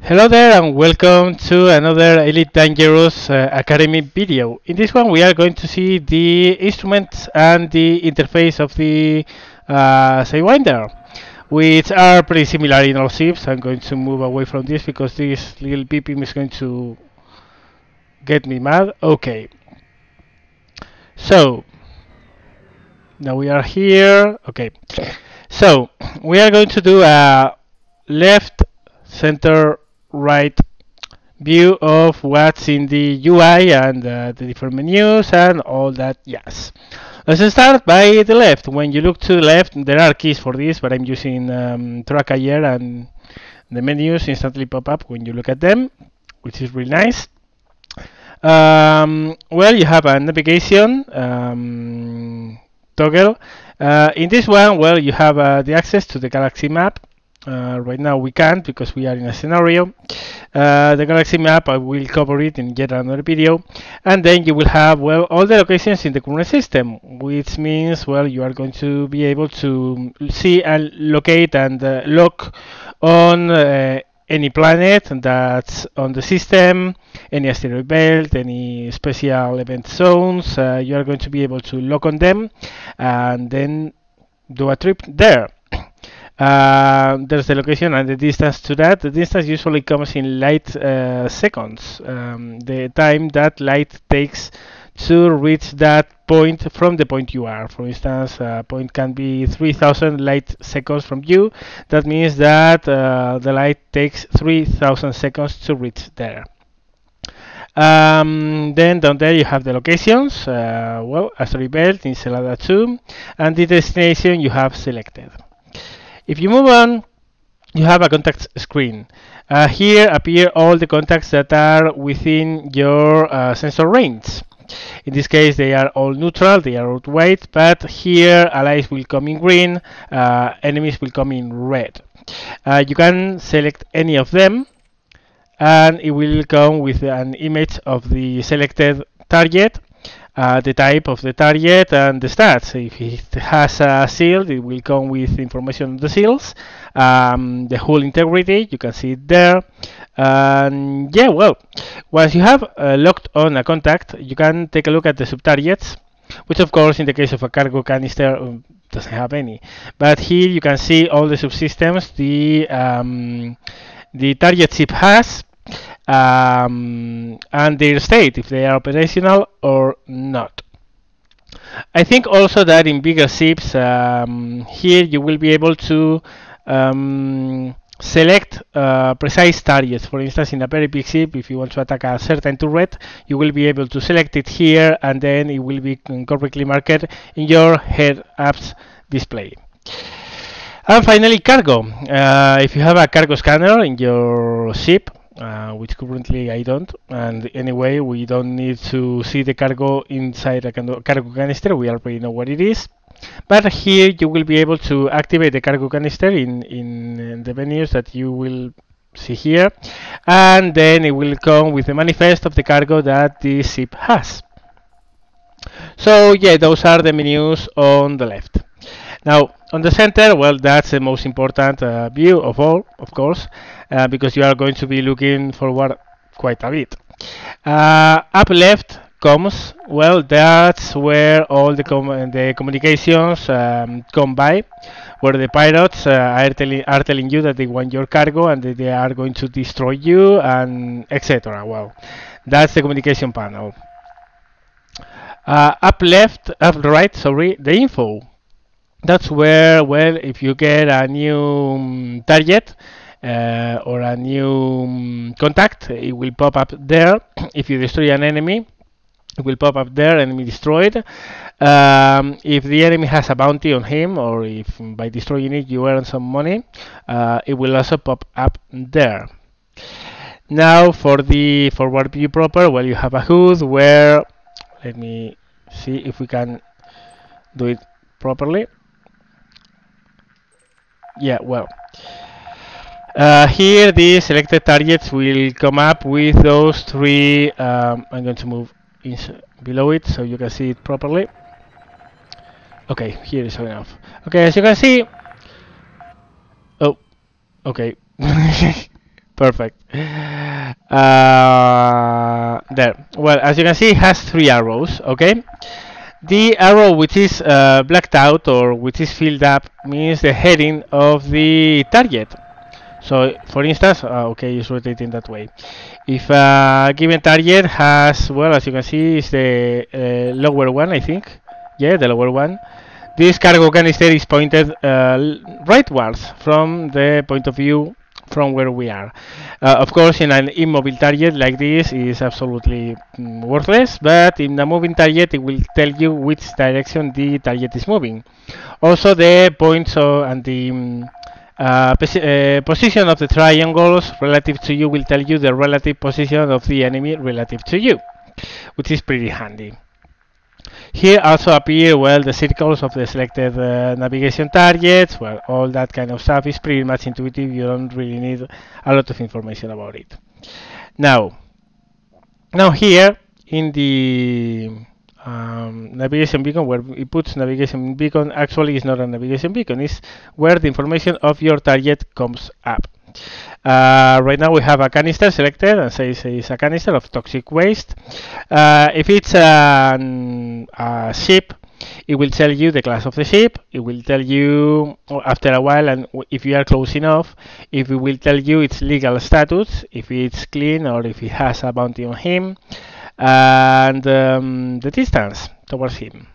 Hello there and welcome to another Elite Dangerous Academy video. In this one we are going to see the instruments and the interface of the Sidewinder, which are pretty similar in all ships. I'm going to move away from this because this little beeping is going to get me mad. Okay, so now we are here. Okay, so we are going to do a left, center, right view of what's in the UI and the different menus and all that. Yes. Let's start by the left. When you look to the left, there are keys for this, but I'm using track here, and the menus instantly pop up when you look at them, which is really nice. Well, you have a navigation toggle. In this one, well, you have the access to the galaxy map. Right now we can't because we are in a scenario. The galaxy map, I will cover it in yet another video, and then you will have, well, all the locations in the current system, which means, well, you are going to be able to see and locate and lock on any planet that's on the system, any asteroid belt, any special event zones. You are going to be able to lock on them and then do a trip there. There's the location and the distance to that. The distance usually comes in light seconds, the time that light takes to reach that point from the point you are. For instance, a point can be 3000 light seconds from you. That means that the light takes 3000 seconds to reach there. Then down there you have the locations, well, asteroid belt, Encelada 2, and the destination you have selected. If you move on, you have a contacts screen. Here appear all the contacts that are within your sensor range. In this case, they are all neutral, they are white, but here allies will come in green, enemies will come in red. You can select any of them, and it will come with an image of the selected target, the type of the target, and the stats. If it has a shield, it will come with information on the shields, the hull integrity, you can see it there. And yeah, well, once you have locked on a contact, you can take a look at the sub-targets, which of course in the case of a cargo canister doesn't have any. But here you can see all the subsystems the target ship has, and their state, if they are operational or not. I think also that in bigger ships, here you will be able to select precise targets. For instance, in a very big ship, if you want to attack a certain turret, you will be able to select it here, and then it will be correctly marked in your head-ups display. And finally, cargo. If you have a cargo scanner in your ship, which currently I don't, and anyway, we don't need to see the cargo inside a cargo canister, we already know what it is. But here you will be able to activate the cargo canister in the menus that you will see here, and then it will come with the manifest of the cargo that the ship has. So yeah, those are the menus on the left. Now, on the center, well, that's the most important view of all, of course, because you are going to be looking forward quite a bit. Up left, comms, well, that's where all the communications come by, where the pirates are telling you that they want your cargo and that they are going to destroy you, and etc. Well, that's the communication panel. Up right, sorry, the info. That's where, well, if you get a new target or a new contact, it will pop up there. If you destroy an enemy, it will pop up there, enemy destroyed. If the enemy has a bounty on him, or if by destroying it you earn some money, it will also pop up there. Now for the forward view proper, well, you have a HUD where, let me see if we can do it properly. Yeah, well, here the selected targets will come up with those three. I'm going to move below it so you can see it properly. Okay, here is enough. Okay, as you can see. Oh, okay. Perfect. There. Well, as you can see, it has three arrows. Okay. The arrow which is blacked out or which is filled up means the heading of the target. So, for instance, okay, it's rotating that way. If a given target has, well, as you can see, is the lower one, I think. Yeah, the lower one. This cargo canister is pointed rightwards from the point of view from where we are. Of course, in an immobile target like this is absolutely worthless, but in a moving target it will tell you which direction the target is moving. Also, the points and the position of the triangles relative to you will tell you the relative position of the enemy relative to you, which is pretty handy. Here also appear, well, the circles of the selected navigation targets. Well, all that kind of stuff is pretty much intuitive. You don't really need a lot of information about it. Now here in the navigation beacon, where it puts navigation beacon, actually is not a navigation beacon. It's where the information of your target comes up. Right now we have a canister selected and says it's a canister of toxic waste. If it's a ship, it will tell you the class of the ship. It will tell you after a while, and if you are close enough, if it will tell you its legal status, if it's clean or if it has a bounty on him, and the distance towards him.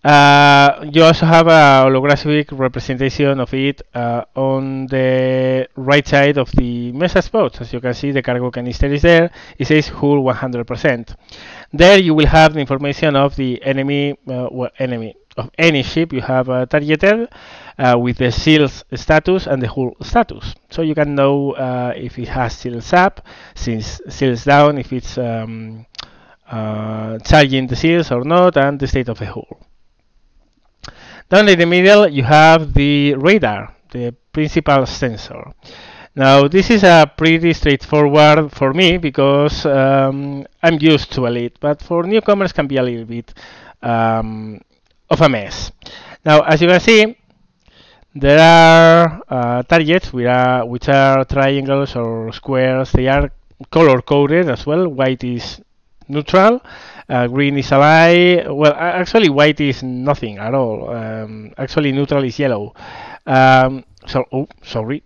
You also have a holographic representation of it on the right side of the message box. As you can see, the cargo canister is there. It says hull 100%. There you will have the information of the enemy, of any ship you have targeted with the seals status and the hull status. So you can know if it has seals up, since seals down, if it's charging the seals or not, and the state of the hull. Down in the middle you have the radar, the principal sensor. Now this is a pretty straightforward for me because I'm used to it, but for newcomers can be a little bit of a mess. Now as you can see, there are targets which are triangles or squares. They are color coded as well. White is neutral, green is ally. Well, actually white is nothing at all. Actually neutral is yellow. Sorry.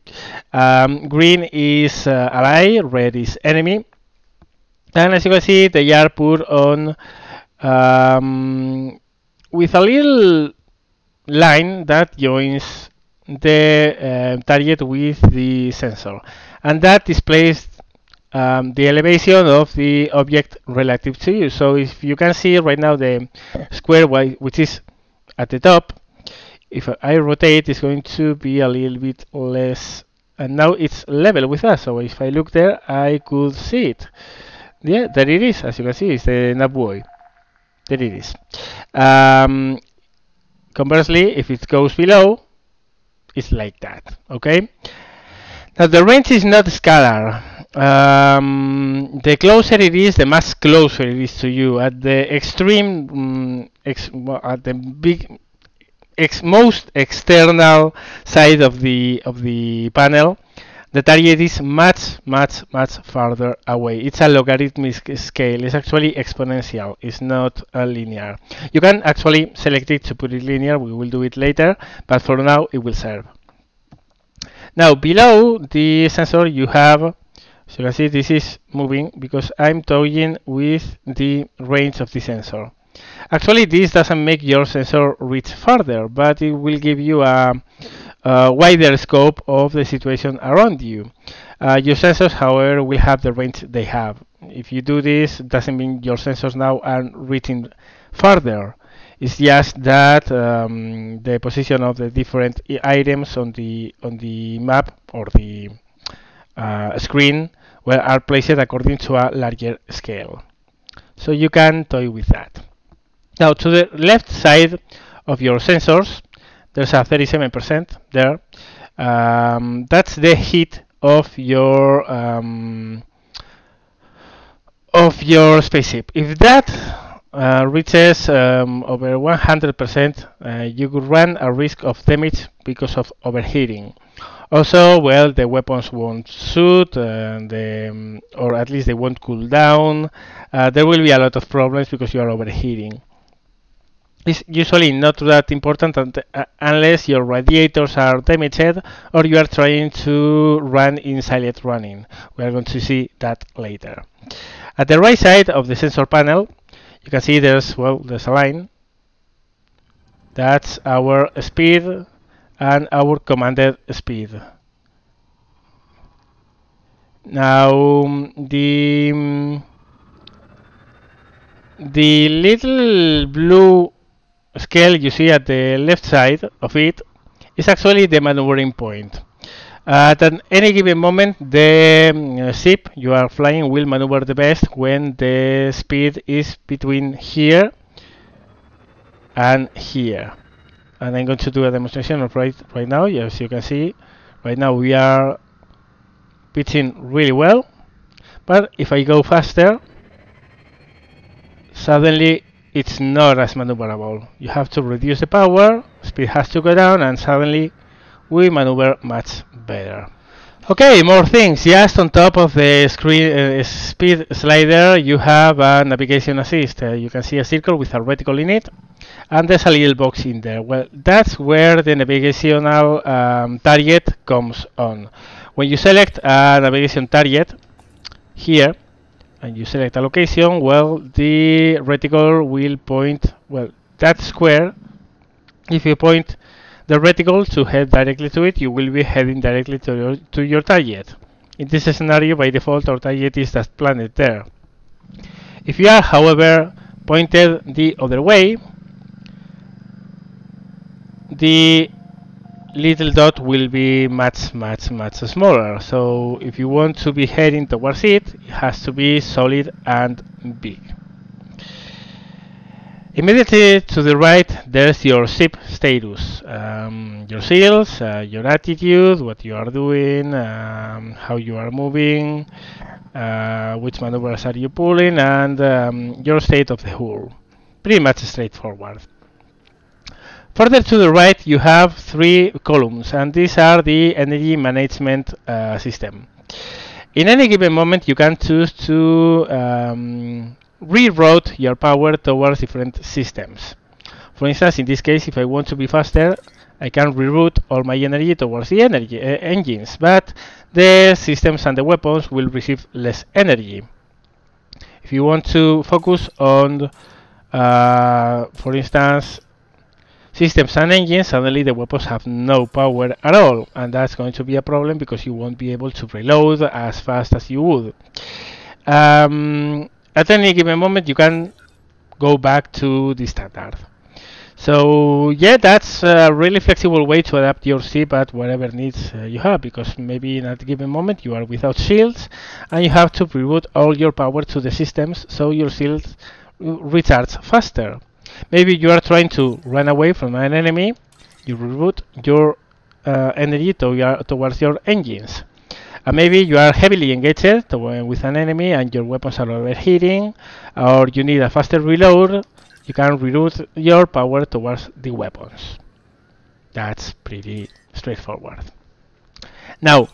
Green is ally, red is enemy. And as you can see, they are put on with a little line that joins the target with the sensor, and that displays the elevation of the object relative to you. So if you can see right now the square which is at the top, if I rotate, it's going to be a little bit less, and now it's level with us. So if I look there, I could see it. Yeah, there it is. As you can see, it's the nav buoy. There it is. Conversely, if it goes below, it's like that. Okay. Now the range is not scalar. The closer it is, the much closer it is to you. At the extreme, at the most external side of the panel, the target is much farther away. It's a logarithmic scale. It's actually exponential. It's not linear. You can actually select it to put it linear. We will do it later, but for now it will serve. Now below the sensor you have, so you can see this is moving because I'm toying with the range of the sensor. Actually this doesn't make your sensor reach farther, but it will give you a wider scope of the situation around you. Your sensors, however, will have the range they have. If you do this, it doesn't mean your sensors now are reaching farther. It's just that the position of the different items on the map or the screen are placed according to a larger scale. So you can toy with that. Now to the left side of your sensors, there's a 37% there. That's the heat of your spaceship. If that reaches over 100%, you could run a risk of damage because of overheating. Also, well, the weapons won't shoot, or at least they won't cool down. There will be a lot of problems because you are overheating. It's usually not that important unless your radiators are damaged or you are trying to run in silent running. We are going to see that later. At the right side of the sensor panel, you can see there's a line. That's our speed and our commanded speed. Now the little blue scale you see at the left side of it is actually the maneuvering point. At any given moment, the ship you are flying will maneuver the best when the speed is between here and here. And I'm going to do a demonstration of right now. As you can see, right now we are pitching really well. But if I go faster, suddenly it's not as maneuverable. You have to reduce the power, speed has to go down, and suddenly we maneuver much better. Okay, more things. Just on top of the screen speed slider, you have a navigation assist. You can see a circle with a reticle in it, and there's a little box in there. Well, that's where the navigational target comes on. When you select a navigation target here, and you select a location, well, the reticle will point, well, that square. If you point the reticle to head directly to it, you will be heading directly to your target. In this scenario, by default, our target is that planet there. If you are, however, pointed the other way, the little dot will be much smaller. So if you want to be heading towards it, it has to be solid and big. Immediately to the right, there's your ship status, your seals, your attitude, what you are doing, how you are moving, which maneuvers are you pulling, and your state of the hull. Pretty much straightforward. Further to the right, you have 3 columns, and these are the energy management system. In any given moment, you can choose to reroute your power towards different systems. For instance, in this case, if I want to be faster, I can reroute all my energy towards the engines, but the systems and the weapons will receive less energy. If you want to focus on, for instance, systems and engines, suddenly the weapons have no power at all, and that's going to be a problem because you won't be able to reload as fast as you would. At any given moment, you can go back to the standard. So yeah, that's a really flexible way to adapt your ship at whatever needs you have, because maybe in a given moment you are without shields and you have to reroute all your power to the systems so your shields recharge faster. Maybe you are trying to run away from an enemy, you reroute your energy towards your engines. And maybe you are heavily engaged with an enemy and your weapons are overheating, or you need a faster reload, you can reroute your power towards the weapons. That's pretty straightforward. Now,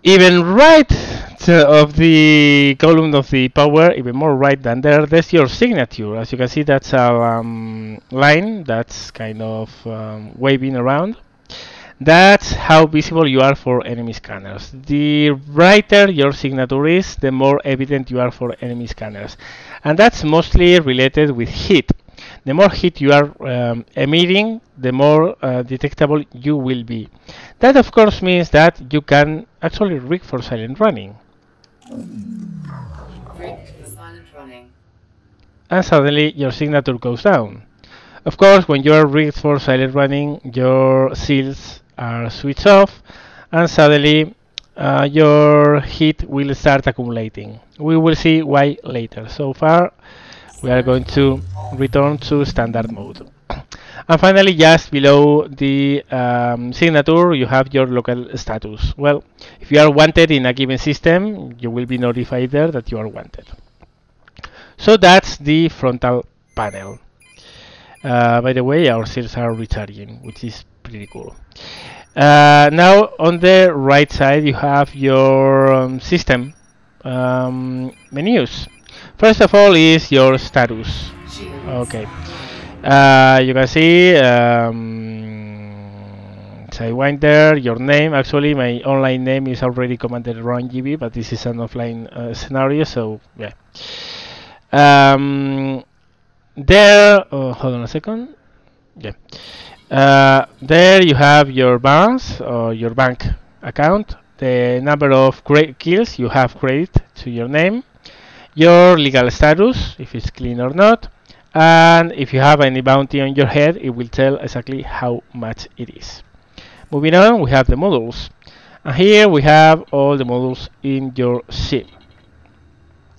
even right of the column of the power, even more right than there, there's your signature. As you can see, that's a line that's kind of waving around. That's how visible you are for enemy scanners. The brighter your signature is, the more evident you are for enemy scanners. And that's mostly related with heat. The more heat you are emitting, the more detectable you will be. That of course means that you can actually rig for silent running. Rig for silent running. And suddenly your signature goes down. Of course, when you are rigged for silent running, your seals are switched off, and suddenly your heat will start accumulating. We will see why later. So far, we are going to return to standard mode. And finally, just below the signature, you have your local status. Well, if you are wanted in a given system, you will be notified there that you are wanted. So that's the frontal panel. By the way, our seals are recharging, which is pretty cool. Now on the right side you have your system menus. First of all is your status. Okay. You can see Sidewinder, your name. Actually, my online name is already commanded run GB, but this is an offline scenario, so yeah. There, hold on a second. Yeah. There you have your balance or your bank account, the number of kills you have credit to your name, your legal status, if it's clean or not, and if you have any bounty on your head, it will tell exactly how much it is. Moving on, we have the modules. And here we have all the modules in your ship.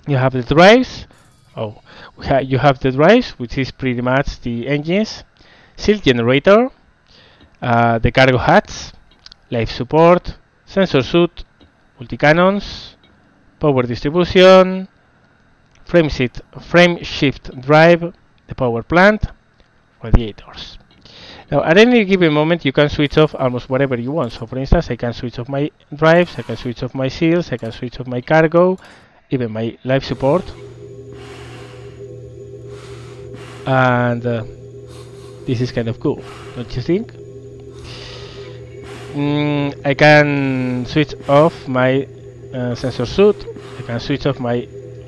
You have the drives. You have the drives, which is pretty much the engines, shield generator, the cargo hatch, life support, sensor suit, multi-cannons, power distribution, frame shift drive, the power plant, radiators. Now, at any given moment, you can switch off almost whatever you want. So, for instance, I can switch off my drives, I can switch off my shields, I can switch off my cargo, even my life support. And this is kind of cool, don't you think? I can switch off my sensor suit, I can switch off my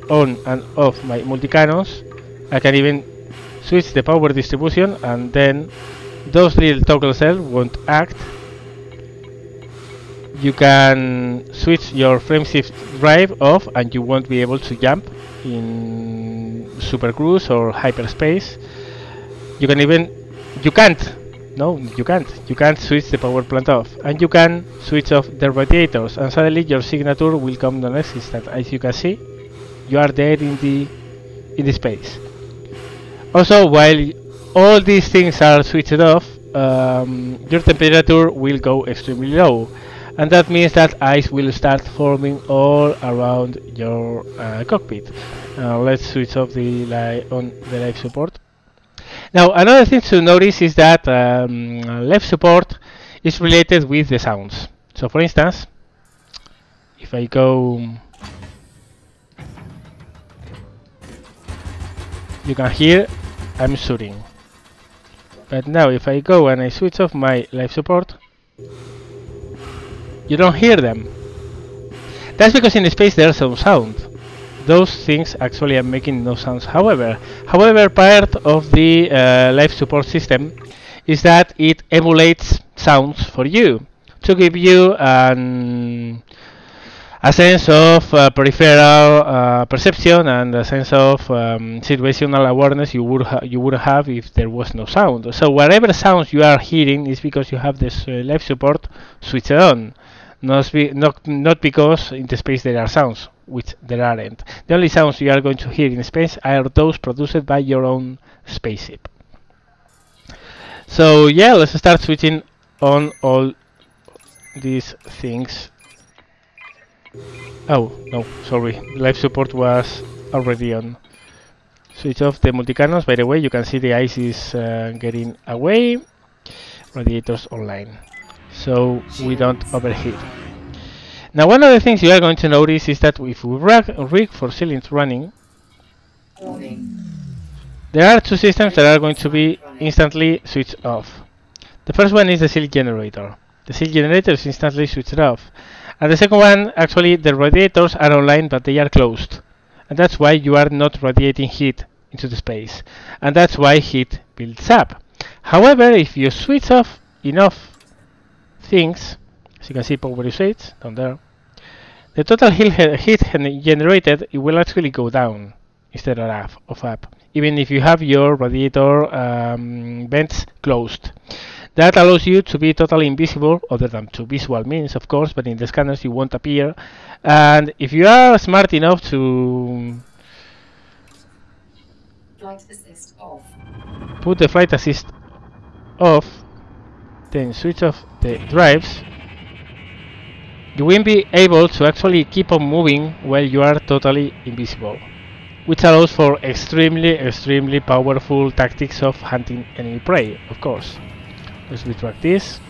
on and off my multi-cannons, I can even switch the power distribution, and then those little toggle cells won't act. You can switch your frame shift drive off and you won't be able to jump in super cruise or hyperspace. You can't switch the power plant off, and you can switch off the radiators, and suddenly your signature will come non-existent. As you can see, you are there in the space. Also, while all these things are switched off, your temperature will go extremely low, and that means that ice will start forming all around your cockpit. Let's switch off the life support. Now, another thing to notice is that life support is related with the sounds. So, for instance, if I go, you can hear I'm shooting. But now if I go and I switch off my life support, you don't hear them. That's because in space there's some sound. Those things actually are making no sounds. However, part of the life support system is that it emulates sounds for you to give you a sense of peripheral perception and a sense of situational awareness you would have if there was no sound. So whatever sounds you are hearing is because you have this life support switched on, not because in the space there are sounds, which there aren't. The only sounds you are going to hear in space are those produced by your own spaceship. So yeah, let's start switching on all these things. Oh, no, sorry, life support was already on. Switch off the multi-cannons. By the way, you can see the ice is getting away. Radiators online, so we don't overheat. Now, one of the things you are going to notice is that if we rig for ceilings running, there are two systems that are going to be instantly switched off. The first one is the shield generator. The shield generator is instantly switched off. And the second one, actually, the radiators are online, but they are closed. And that's why you are not radiating heat into the space. And that's why heat builds up. However, if you switch off enough things, as you can see, power usage down there, the total heat generated, it will actually go down instead of up, even if you have your radiator vents closed. That allows you to be totally invisible, other than to visual means, of course, but in the scanners you won't appear. And if you are smart enough to Flight assist off. Put the flight assist off, then switch off the drives, you will be able to actually keep on moving while you are totally invisible, which allows for extremely powerful tactics of hunting enemy prey, of course. Let's retract this.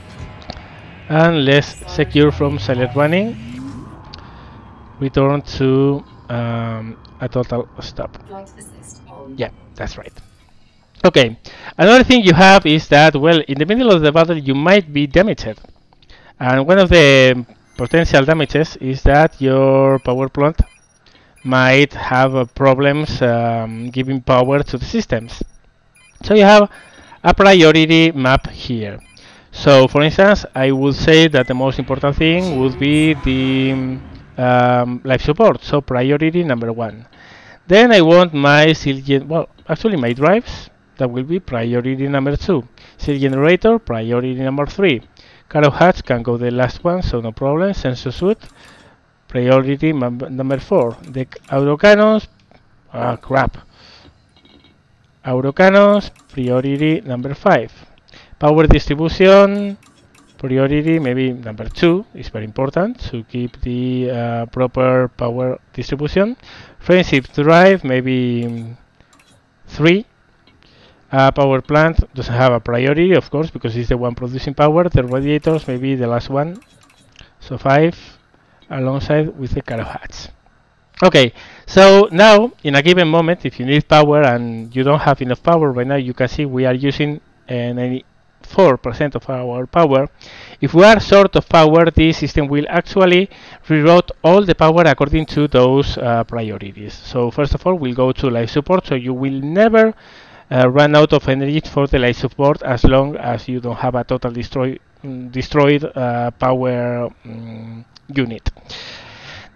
and let's secure from silent running. Return to a total stop. Flight assist on. Yeah, that's right. Okay, another thing you have is that, well, in the middle of the battle you might be damaged. And one of the potential damages is that your power plant might have problems giving power to the systems. So you have a priority map here. So for instance, I would say that the most important thing would be the life support, so priority number 1. Then I want my well, actually my drives, that will be priority number 2. Seal generator, priority number 3. Cargo hatch can go the last one, so no problem. Sensor suit, priority number 4. The autocannons, crap. Autocannons, priority number 5. Power distribution, priority maybe number 2 is very important to keep the proper power distribution. Friendship drive, maybe 3. Power plant doesn't have a priority, of course, because it's the one producing power. The radiators, maybe the last one. So 5, alongside with the cargo hatch. Okay, so now, in a given moment, if you need power and you don't have enough power right now, you can see we are using 94% of our power. If we are short of power, the system will actually reroute all the power according to those priorities. So first of all, we'll go to life support, so you will never run out of energy for the life support as long as you don't have a total destroyed power unit.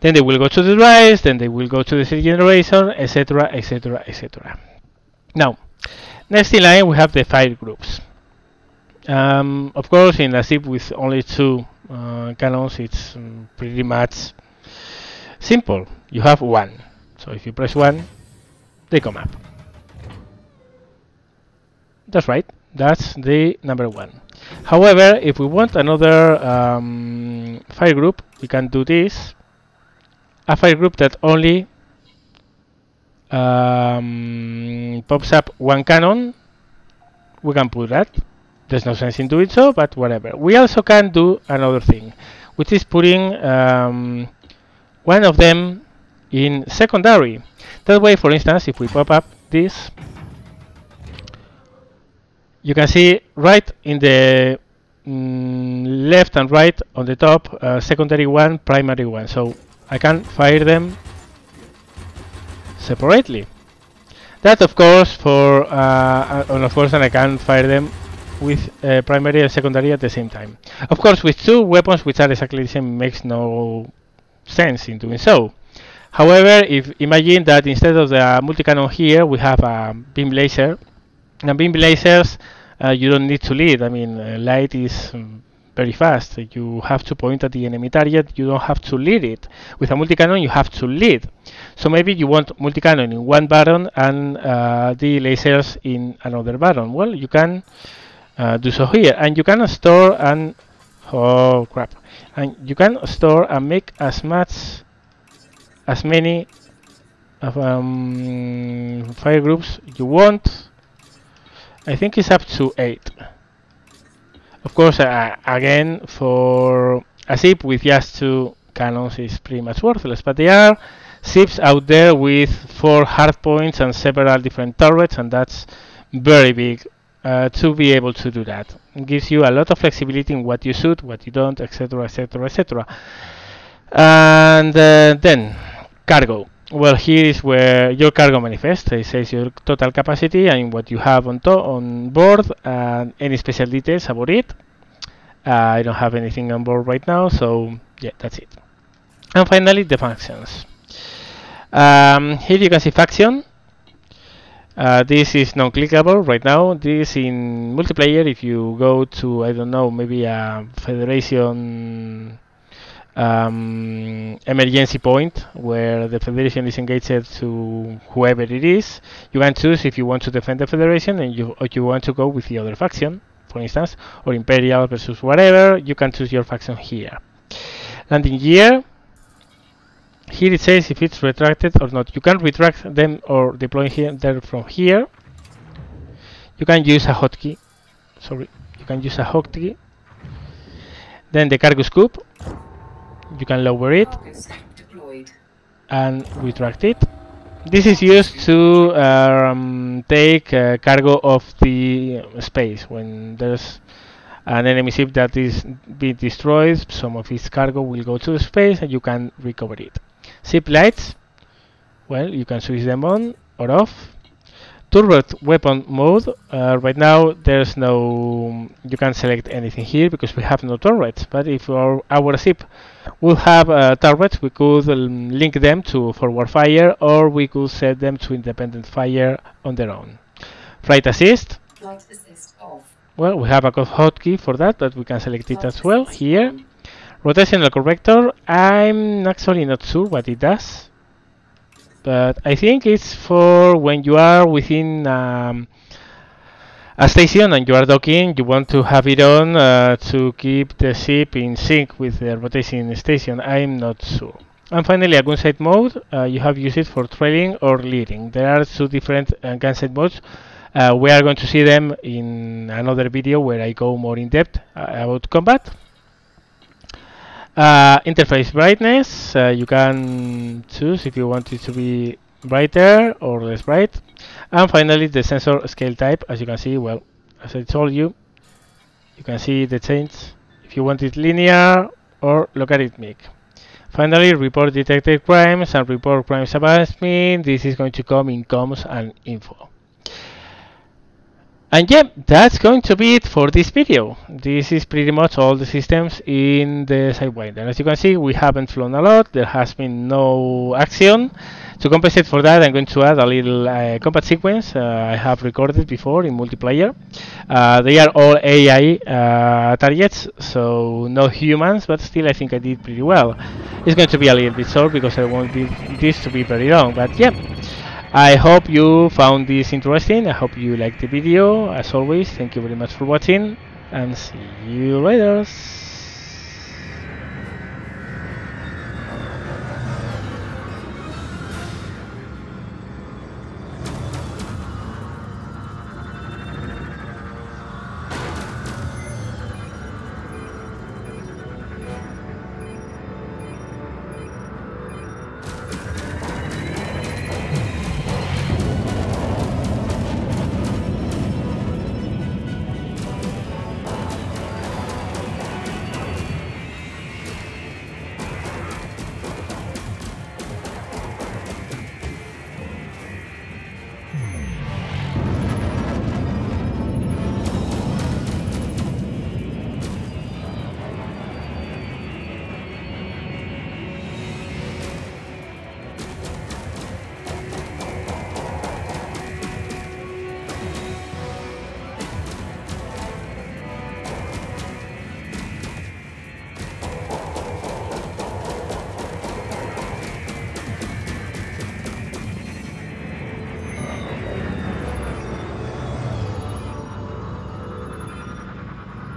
Then they will go to the drives, then they will go to the cell generation, etc, etc, etc. Now, next in line we have the fire groups. Of course, in a ship with only 2 cannons, it's pretty much simple. You have 1, so if you press 1, they come up. That's right, that's the number 1. However, if we want another fire group, we can do this. A fire group that only pops up 1 cannon, we can put that. There's no sense in doing so, but whatever. We also can do another thing, which is putting one of them in secondary. That way, for instance, if we pop up this, you can see right in the left and right on the top, secondary 1, primary 1. So I can fire them separately. That, of course, and I can fire them with primary and secondary at the same time. Of course, with 2 weapons which are exactly the same, makes no sense in doing so. However, if imagine that instead of the multi-cannon here, we have a beam laser. And beam lasers, you don't need to lead. I mean, light is very fast. You have to point at the enemy target. You don't have to lead it. With a multi-cannon, you have to lead. So maybe you want multi-cannon in one button and the lasers in another button. Well, you can do so here, and you can store and and you can store and make as many fire groups you want. I think it's up to 8. Of course, again, for a ship with just 2 cannons is pretty much worthless, but there are ships out there with 4 hardpoints and several different turrets, and that's very big to be able to do that. It gives you a lot of flexibility in what you shoot, what you don't, etc, etc, etc. And then cargo. Well, here is where your cargo manifests. It says your total capacity and what you have on board, and any special details about it. I don't have anything on board right now, so yeah, that's it. And finally, the functions. Here you can see faction. This is non-clickable right now. This in multiplayer, if you go to, I don't know, maybe a Federation emergency point where the Federation is engaged to whoever it is, you can choose if you want to defend the Federation and or you want to go with the other faction, for instance, or Imperial versus whatever. You can choose your faction here. Landing gear. Here it says if it's retracted or not. You can retract them or deploy them from here. You can use a hotkey. You can use a hotkey. Then the cargo scoop, you can lower it Cargo scoop deployed. and retract it. This is used to take cargo of the space. When there's an enemy ship that is being destroyed, some of its cargo will go to the space and you can recover it. Ship lights, well, you can switch them on or off. Turret weapon mode, right now there's no, you can select anything here because we have no turrets, but if our ship will have turrets, we could link them to forward fire, or we could set them to independent fire on their own. Flight assist, Flight assist off. well, we have a hotkey for that, but we can select it Flight as well assist here. on. Rotational corrector, I'm actually not sure what it does, but I think it's for when you are within a station and you are docking, you want to have it on to keep the ship in sync with the rotating station. I'm not sure. And finally, a gunsight mode, you have used it for trailing or leading. There are two different gunsight modes. We are going to see them in another video where I go more in depth about combat. Interface brightness, you can choose if you want it to be brighter or less bright. And finally, the sensor scale type, as you can see, well, as I told you, you can see the change if you want it linear or logarithmic. Finally, report detected crimes and report crimes about me. This is going to come in comms and info. And yeah, that's going to be it for this video. This is pretty much all the systems in the Sidewinder. As you can see, we haven't flown a lot. There has been no action. To compensate for that, I'm going to add a little combat sequence I have recorded before in multiplayer. They are all AI targets, so no humans, but still I think I did pretty well. It's going to be a little bit short because I want this to be very long, but yeah. I hope you found this interesting. I hope you liked the video. As always, thank you very much for watching and see you later.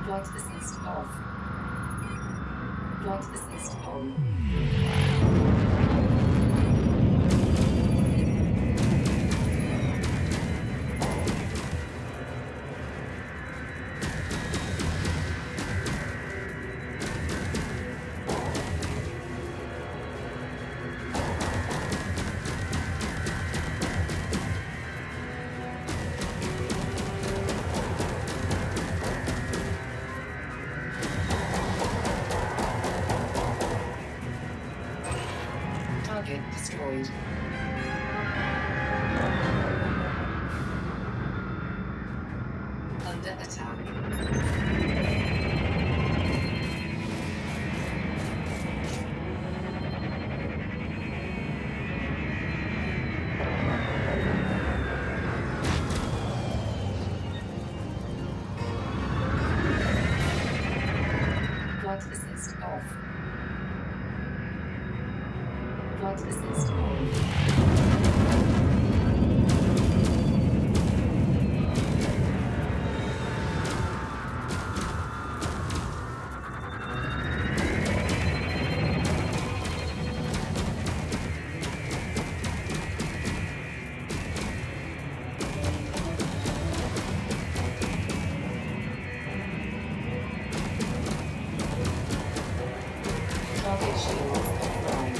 Flight assist off. Flight assist on. Target destroyed. Under attack. Flight assist off. Flight assist on. Target shields offline.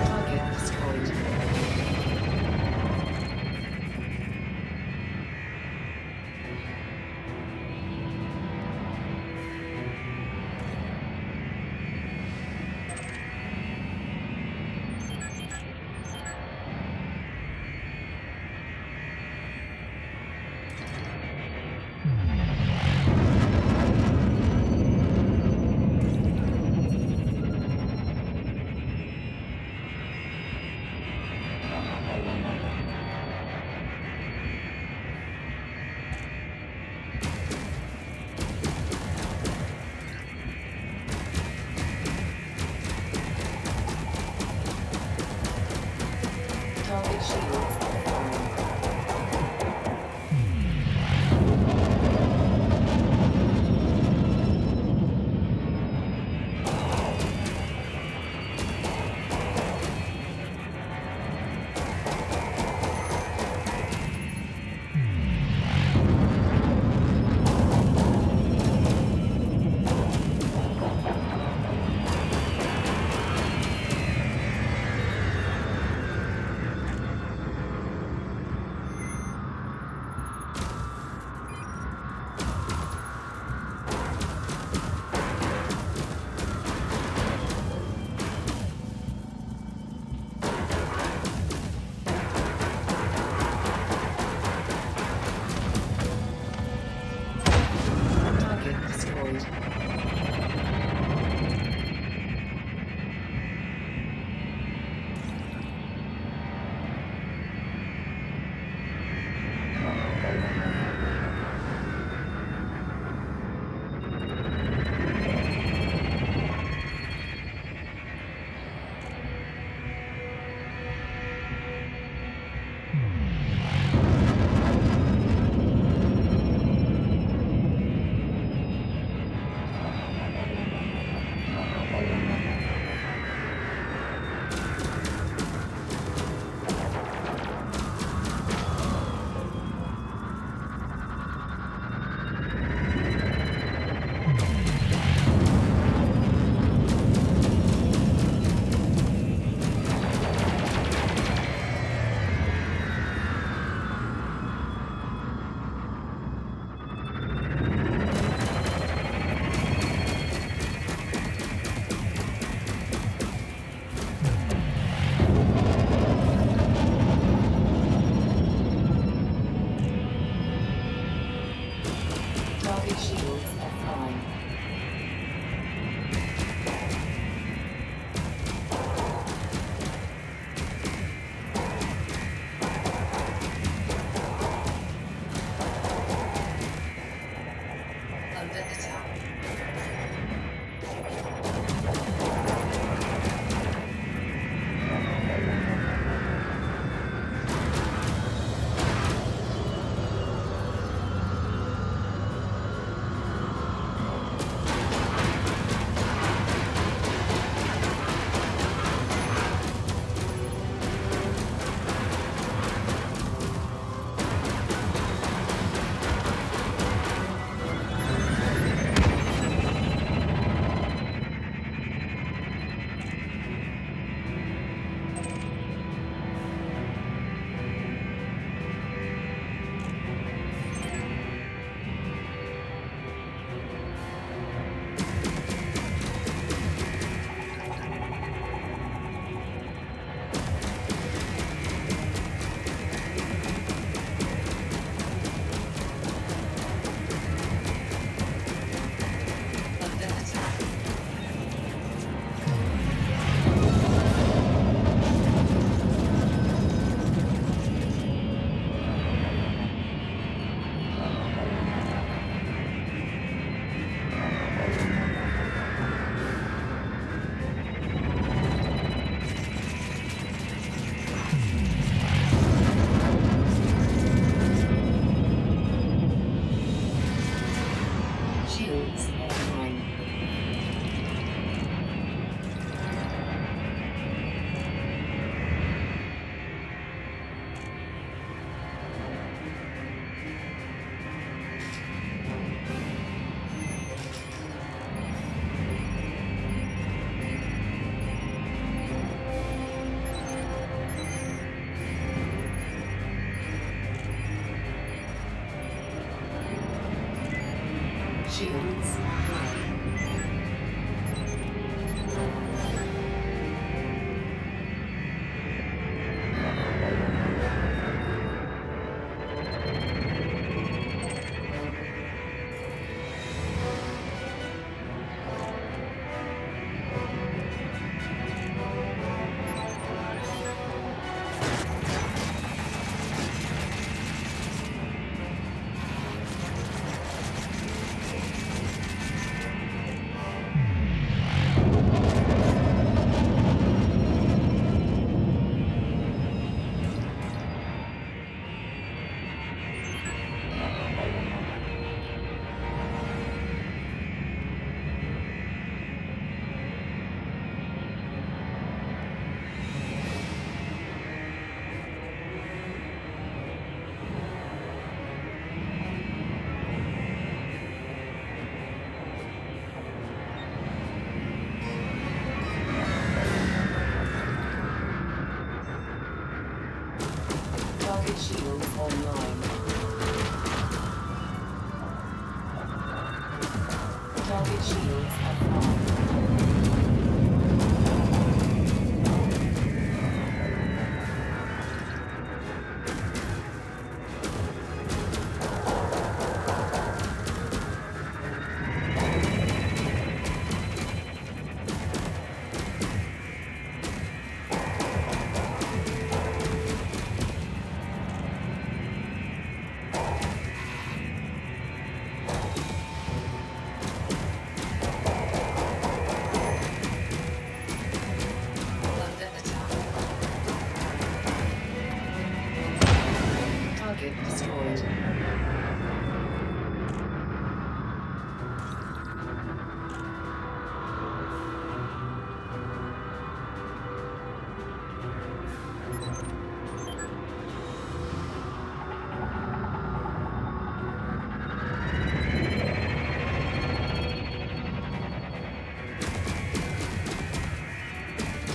Target destroyed. Target shields offline.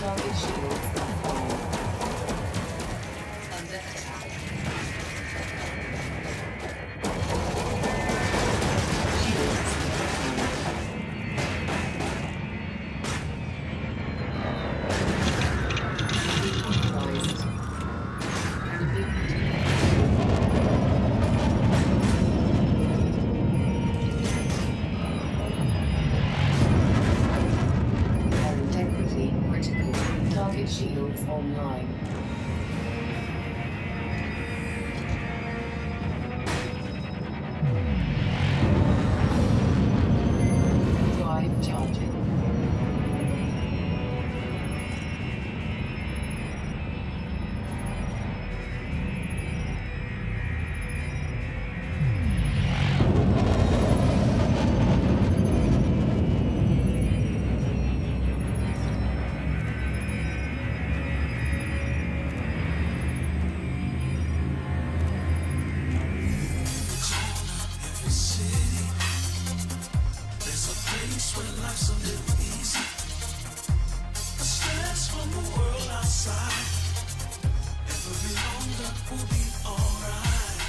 Target shields offline. Under attack. Shields compromised. Enemy Air integrity critical. Target shields online. Drive charging. There's a place where life's a little easy. The stress from the world outside. Every longer will be alright.